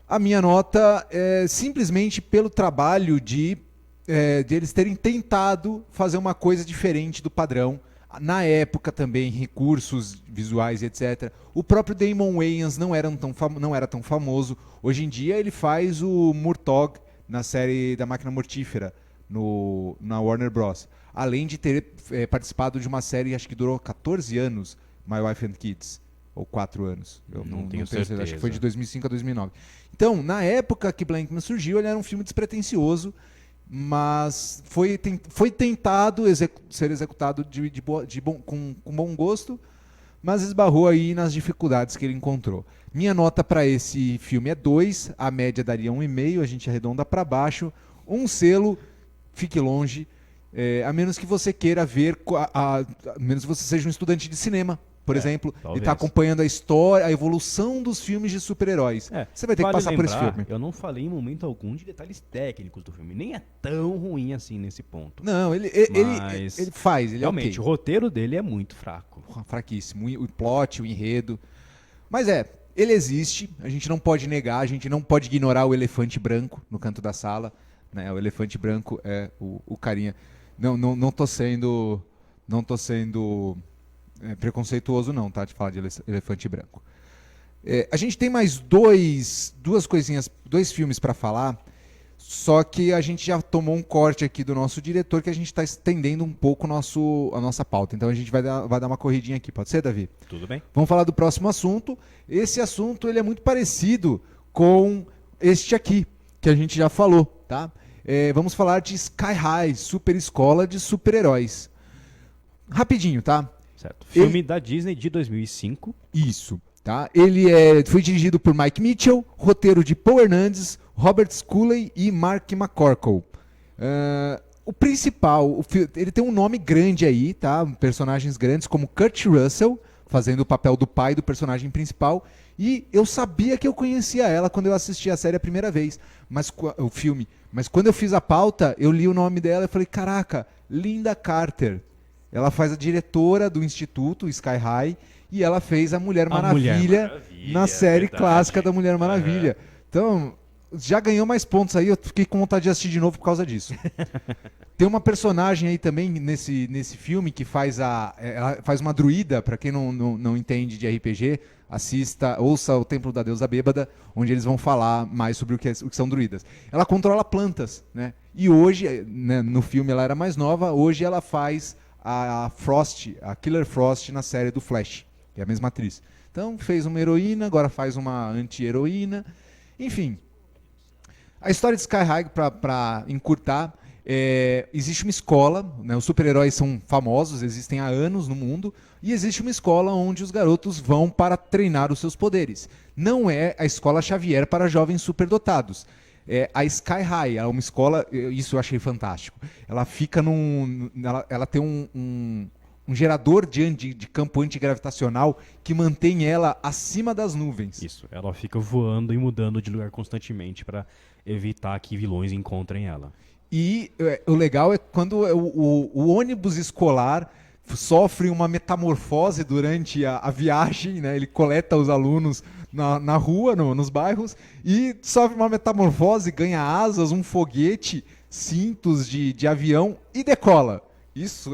A minha nota é simplesmente pelo trabalho de eles terem tentado fazer uma coisa diferente do padrão. Na época também, recursos visuais e etc. O próprio Damon Wayans não era tão famoso. Hoje em dia ele faz o Murtaugh na série da Máquina Mortífera, na Warner Bros. Além de ter participado de uma série, acho que durou 14 anos, My Wife and Kids. Ou 4 anos. Eu não tenho certeza. Acho que foi de 2005 a 2009. Então, na época que Blankman surgiu, ele era um filme despretensioso, mas foi tentado ser executado com bom gosto, mas esbarrou aí nas dificuldades que ele encontrou. Minha nota para esse filme é 2, a média daria 1,5, a gente arredonda para baixo. Um selo, fique longe, a menos que você queira ver, a menos que você seja um estudante de cinema. Por exemplo, talvez. ele está acompanhando a história, a evolução dos filmes de super-heróis. Você vai ter que passar por esse filme. Eu não falei em momento algum de detalhes técnicos do filme. Nem é tão ruim assim nesse ponto. Não, ele faz. Realmente, o roteiro dele é muito fraco. Fraquíssimo. O plot, o enredo. Mas ele existe. A gente não pode negar, a gente não pode ignorar o elefante branco no canto da sala. Né? O elefante branco é o carinha. Não tô sendo preconceituoso não, tá? De falar de elefante branco. A gente tem mais dois filmes para falar, só que a gente já tomou um corte aqui do nosso diretor que a gente está estendendo um pouco a nossa pauta. Então a gente vai dar uma corridinha aqui. Pode ser, Davi? Tudo bem. Vamos falar do próximo assunto. Esse assunto ele é muito parecido com este aqui, que a gente já falou, tá? Vamos falar de Sky High, Super Escola de Super-Heróis. Rapidinho, tá? Certo. Filme da Disney de 2005. Isso, tá? Ele foi dirigido por Mike Mitchell, roteiro de Paul Hernandez, Robert Scully e Mark McCorkle. O principal, ele tem um nome grande aí, tá? Personagens grandes como Kurt Russell, fazendo o papel do pai do personagem principal. E eu sabia que eu conhecia ela quando eu assisti a série a primeira vez, o filme. Mas quando eu fiz a pauta, eu li o nome dela e falei, caraca, Linda Carter. Ela faz a diretora do Instituto Sky High e ela fez a Mulher Maravilha na série clássica da Mulher Maravilha. Então, já ganhou mais pontos aí, eu fiquei com vontade de assistir de novo por causa disso. Tem uma personagem aí também nesse filme que ela faz uma druida, para quem não entende de RPG, ouça o Templo da Deusa Bêbada, onde eles vão falar mais sobre o que são druidas. Ela controla plantas, né? E hoje, né, no filme ela era mais nova, hoje ela faz a Killer Frost na série do Flash, que é a mesma atriz. Então fez uma heroína, agora faz uma anti-heroína. Enfim, a história de Sky High, para encurtar, existe uma escola, né, os super-heróis são famosos, existem há anos no mundo, e existe uma escola onde os garotos vão para treinar os seus poderes. Não é a escola Xavier para jovens superdotados. A Sky High, é uma escola, isso eu achei fantástico. Ela fica ela tem um gerador de campo antigravitacional que mantém ela acima das nuvens. Isso, ela fica voando e mudando de lugar constantemente para evitar que vilões encontrem ela. E o legal é quando o ônibus escolar sofre uma metamorfose durante a viagem, né? Ele coleta os alunos na rua, nos bairros, e sofre uma metamorfose, ganha asas, um foguete, cintos de avião e decola. Isso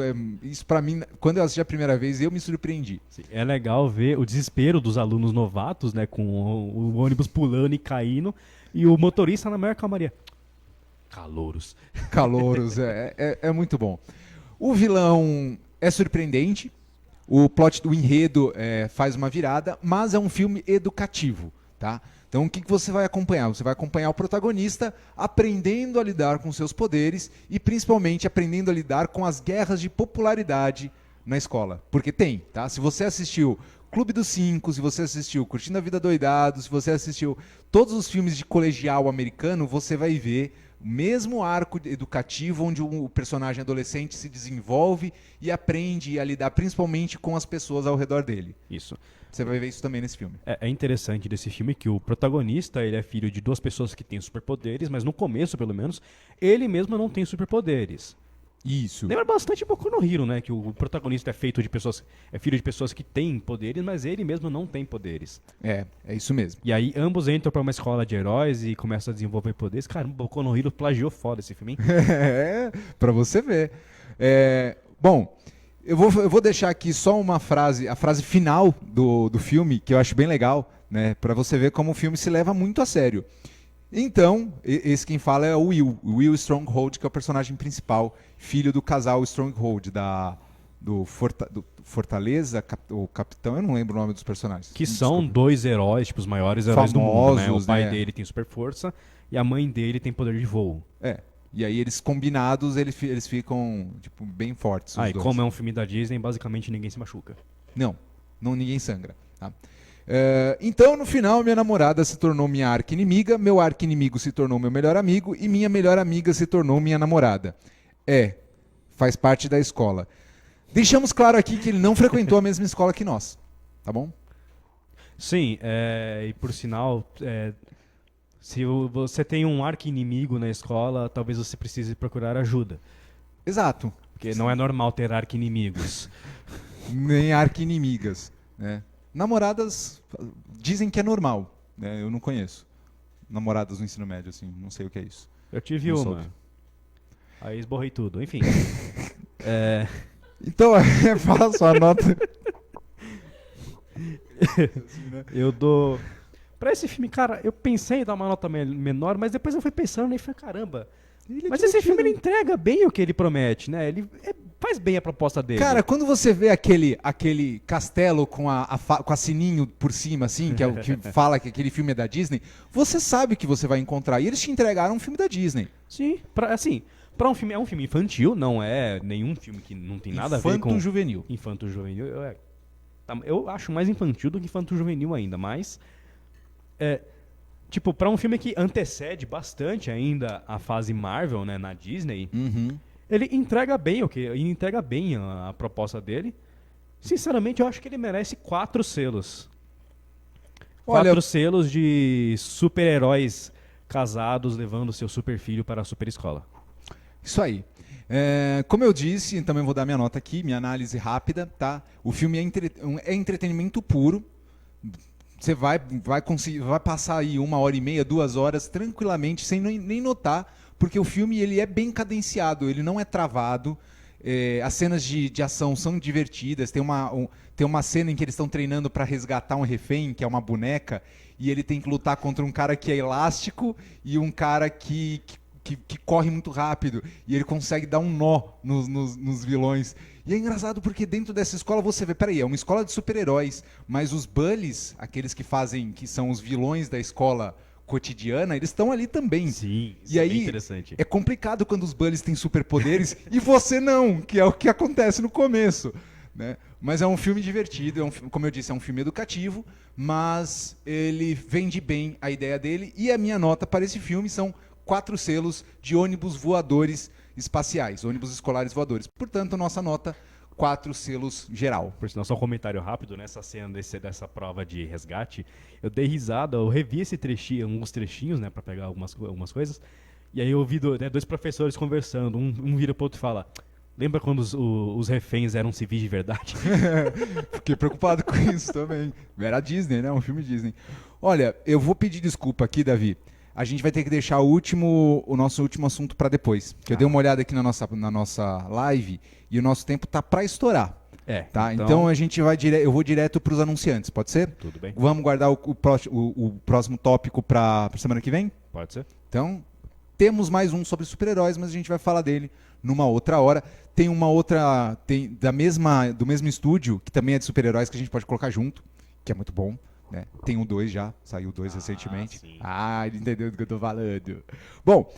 para mim, quando eu assisti a primeira vez, eu me surpreendi. Sim, é legal ver o desespero dos alunos novatos, né, com o ônibus pulando e caindo, e o motorista na maior calmaria. Calouros, é muito bom. O vilão é surpreendente, o plot do enredo faz uma virada, mas é um filme educativo, tá? Então o que você vai acompanhar? Você vai acompanhar o protagonista aprendendo a lidar com seus poderes e principalmente aprendendo a lidar com as guerras de popularidade na escola. Porque tem, tá? Se você assistiu Clube dos Cinco, se você assistiu Curtindo a Vida Doidado, se você assistiu todos os filmes de colegial americano, você vai ver o mesmo arco educativo onde o personagem adolescente se desenvolve e aprende a lidar principalmente com as pessoas ao redor dele. Isso. Você vai ver isso também nesse filme. É interessante desse filme que o protagonista, ele é filho de duas pessoas que têm superpoderes, mas no começo, pelo menos, ele mesmo não tem superpoderes. Isso. Lembra bastante Boku no Hero, né? Que o protagonista é filho de pessoas que têm poderes, mas ele mesmo não tem poderes. É isso mesmo. E aí ambos entram pra uma escola de heróis e começam a desenvolver poderes. Cara, Boku no Hero plagiou foda esse filme, hein? Pra você ver. Bom, Eu vou deixar aqui só uma frase, a frase final do filme, que eu acho bem legal, né? Pra você ver como o filme se leva muito a sério. Então, esse quem fala é o Will Stronghold, que é o personagem principal, filho do casal Stronghold, do Fortaleza, o Capitão, eu não lembro o nome dos personagens. Que são dois heróis, tipo os maiores heróis do mundo, né? O pai dele tem super força e a mãe dele tem poder de voo. E aí eles combinados, eles ficam tipo, bem fortes. E como é um filme da Disney, basicamente ninguém se machuca. Não ninguém sangra. Tá? Então, no final, minha namorada se tornou minha arqui-inimiga, meu arqui-inimigo se tornou meu melhor amigo e minha melhor amiga se tornou minha namorada. Faz parte da escola. Deixamos claro aqui que ele não frequentou a mesma escola que nós, tá bom? Sim, e por sinal, se você tem um arqui-inimigo na escola, talvez você precise procurar ajuda. Exato. Porque não é normal ter arqui-inimigos. Nem arqui-inimigas, né? Namoradas dizem que é normal, né? Eu não conheço. Namoradas no ensino médio, assim, não sei o que é isso. Eu tive não uma. soube. Aí esborrei tudo, enfim. Então, fala só a nota. Eu dou... Pra esse filme, cara, eu pensei em dar uma nota menor, mas depois eu fui pensando e falei, caramba... Mas esse filme ele entrega bem o que ele promete, né? Ele faz bem a proposta dele. Cara, quando você vê aquele castelo com a sininho por cima, assim, que é o que fala que aquele filme é da Disney, você sabe que você vai encontrar. E eles te entregaram um filme da Disney. Sim, pra um filme, é um filme infantil, não é nenhum filme que não tem nada a ver com... Infanto-juvenil. Infanto-juvenil. Eu acho mais infantil do que infanto-juvenil ainda, mas... Tipo, pra um filme que antecede bastante ainda a fase Marvel, né, na Disney, ele entrega bem a proposta dele. Sinceramente, eu acho que ele merece 4 selos. 4 selos de super-heróis casados levando seu super filho para a super escola. Isso aí. Como eu disse, também vou dar minha nota aqui, minha análise rápida, tá? O filme é entretenimento puro. Você vai passar aí 1h30, 2 horas tranquilamente, sem nem notar, porque o filme ele é bem cadenciado, ele não é travado. As cenas de ação são divertidas. Tem uma cena em que eles estão treinando para resgatar um refém, que é uma boneca, e ele tem que lutar contra um cara que é elástico e um cara que corre muito rápido. E ele consegue dar um nó nos vilões. E é engraçado porque dentro dessa escola você vê, peraí, é uma escola de super-heróis, mas os bullies, aqueles que são os vilões da escola cotidiana, eles estão ali também. Sim, isso é bem interessante. É complicado quando os bullies têm superpoderes e você não, que é o que acontece no começo, né? Mas é um filme divertido, como eu disse, é um filme educativo, mas ele vende bem a ideia dele e a minha nota para esse filme são 4 selos de ônibus voadores espaciais, ônibus escolares voadores. Portanto, nossa nota, 4 selos geral. Por sinal, só um comentário rápido, nessa cena dessa prova de resgate, eu dei risada, eu revi alguns trechinhos, né, pra pegar algumas coisas, e aí eu ouvi 2 professores conversando, um vira pro outro e fala, lembra quando os reféns eram civis de verdade? Fiquei preocupado com isso também. Era Disney, né, um filme Disney. Olha, eu vou pedir desculpa aqui, Davi. A gente vai ter que deixar o nosso último assunto para depois. Porque eu dei uma olhada aqui na nossa live e o nosso tempo tá para estourar. Tá? Então a gente eu vou direto para os anunciantes, pode ser? Tudo bem. Vamos guardar o próximo tópico para semana que vem? Pode ser. Então, temos mais um sobre super-heróis, mas a gente vai falar dele numa outra hora. Tem uma outra, do mesmo estúdio, que também é de super-heróis, que a gente pode colocar junto, que é muito bom. Né? Tem o 2 já, saiu o 2 recentemente. Sim. Ele entendeu do que eu tô falando. Bom,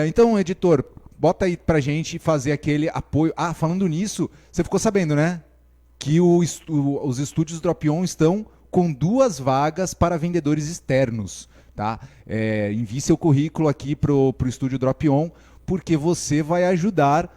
então, editor, bota aí pra gente fazer aquele apoio. Falando nisso, você ficou sabendo, né? Que os estúdios Drop-On estão com 2 vagas para vendedores externos. Tá? Envie seu currículo aqui pro estúdio Drop-On, porque você vai ajudar.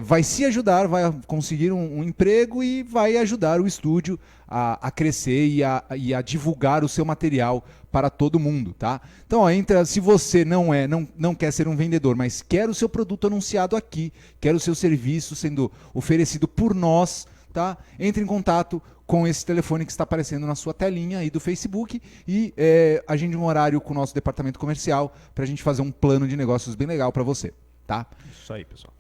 Vai se ajudar, vai conseguir um emprego e vai ajudar o estúdio a crescer e a divulgar o seu material para todo mundo, tá? Então, se você não quer ser um vendedor, mas quer o seu produto anunciado aqui, quer o seu serviço sendo oferecido por nós, tá? Entre em contato com esse telefone que está aparecendo na sua telinha aí do Facebook e agende um horário com o nosso departamento comercial para a gente fazer um plano de negócios bem legal para você, tá? Isso aí, pessoal.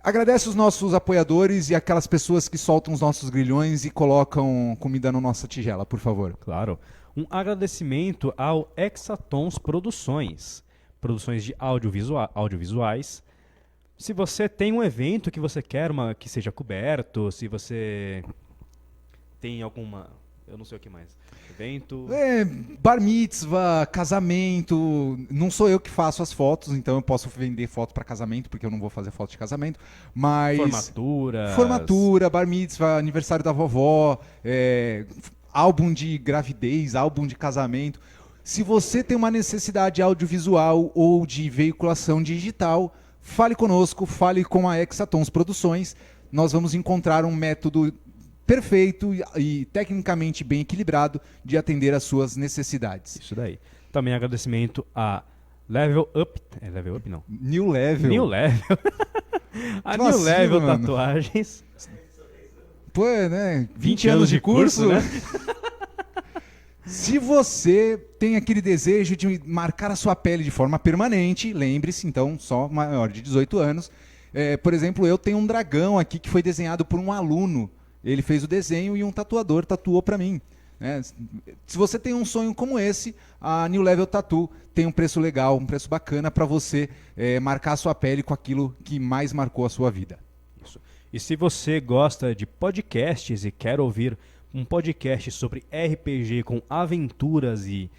Agradece os nossos apoiadores e aquelas pessoas que soltam os nossos grilhões e colocam comida na nossa tigela, por favor. Claro. Um agradecimento ao Hexatons Produções. Produções de audiovisuais. Se você tem um evento que você quer que seja coberto, se você tem alguma... Eu não sei o que mais. Evento... Bar mitzvah, casamento. Não sou eu que faço as fotos, então eu posso vender foto para casamento, porque eu não vou fazer foto de casamento. Mas... Formatura, bar mitzvah, aniversário da vovó, álbum de gravidez, álbum de casamento. Se você tem uma necessidade audiovisual ou de veiculação digital, fale conosco, fale com a Hexatons Produções. Nós vamos encontrar um método perfeito e tecnicamente bem equilibrado de atender às suas necessidades. Isso daí. Também agradecimento a Level Up. É Level Up, não? New Level. New Level. A New Level Tatuagens. Pô, né? 20 anos de curso, né? Se você tem aquele desejo de marcar a sua pele de forma permanente, lembre-se, então, só maior de 18 anos. Por exemplo, eu tenho um dragão aqui que foi desenhado por um aluno. Ele fez o desenho e um tatuador tatuou para mim. Se você tem um sonho como esse, a New Level Tattoo tem um preço legal, um preço bacana para você marcar a sua pele com aquilo que mais marcou a sua vida. Isso. E se você gosta de podcasts e quer ouvir um podcast sobre RPG com aventuras e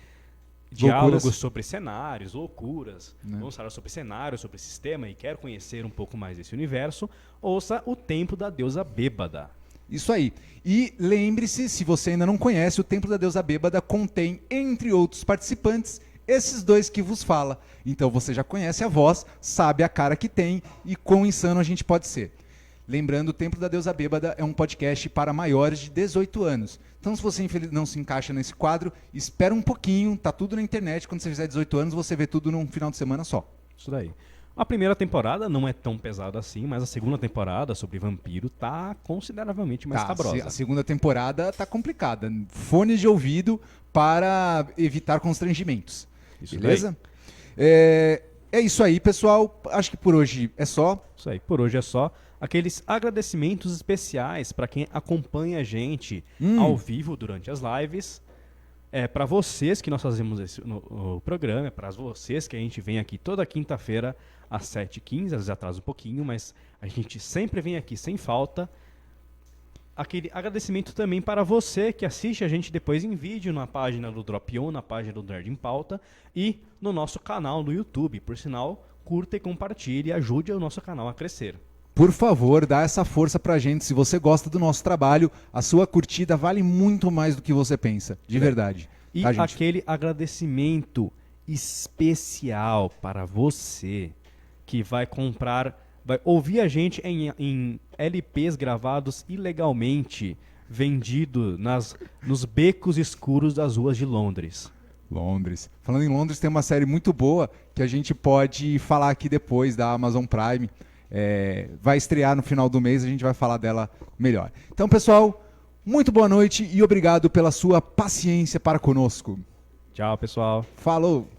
diálogos sobre cenários, loucuras, vamos falar sobre cenários, sobre sistema e quer conhecer um pouco mais desse universo, ouça o Templo da Deusa Bêbada. Isso aí. E lembre-se, se você ainda não conhece, o Templo da Deusa Bêbada contém, entre outros participantes, esses dois que vos fala. Então você já conhece a voz, sabe a cara que tem e quão insano a gente pode ser. Lembrando, o Templo da Deusa Bêbada é um podcast para maiores de 18 anos. Então, se você não se encaixa nesse quadro, espera um pouquinho, tá tudo na internet. Quando você fizer 18 anos, você vê tudo num final de semana só. Isso daí. A primeira temporada não é tão pesada assim, mas a segunda temporada sobre vampiro tá consideravelmente mais cabrosa. A segunda temporada tá complicada. Fones de ouvido para evitar constrangimentos. Isso beleza? É isso aí, pessoal. Acho que por hoje é só. Isso aí, por hoje é só. Aqueles agradecimentos especiais para quem acompanha a gente ao vivo durante as lives. Para vocês que nós fazemos no programa, para vocês que a gente vem aqui toda quinta-feira às 7h15, às vezes atrasa um pouquinho, mas a gente sempre vem aqui sem falta. Aquele agradecimento também para você que assiste a gente depois em vídeo na página do Drop On, na página do Nerd em Pauta e no nosso canal no YouTube. Por sinal, curta e compartilhe e ajude o nosso canal a crescer. Por favor, dá essa força pra gente. Se você gosta do nosso trabalho, a sua curtida vale muito mais do que você pensa. De verdade. E tá, gente? Aquele agradecimento especial para você que vai ouvir a gente em LPs gravados ilegalmente, vendido nos becos escuros das ruas de Londres. Londres. Falando em Londres, tem uma série muito boa que a gente pode falar aqui depois da Amazon Prime. Vai estrear no final do mês, a gente vai falar dela melhor. Então, pessoal, muito boa noite e obrigado pela sua paciência para conosco. Tchau, pessoal. Falou!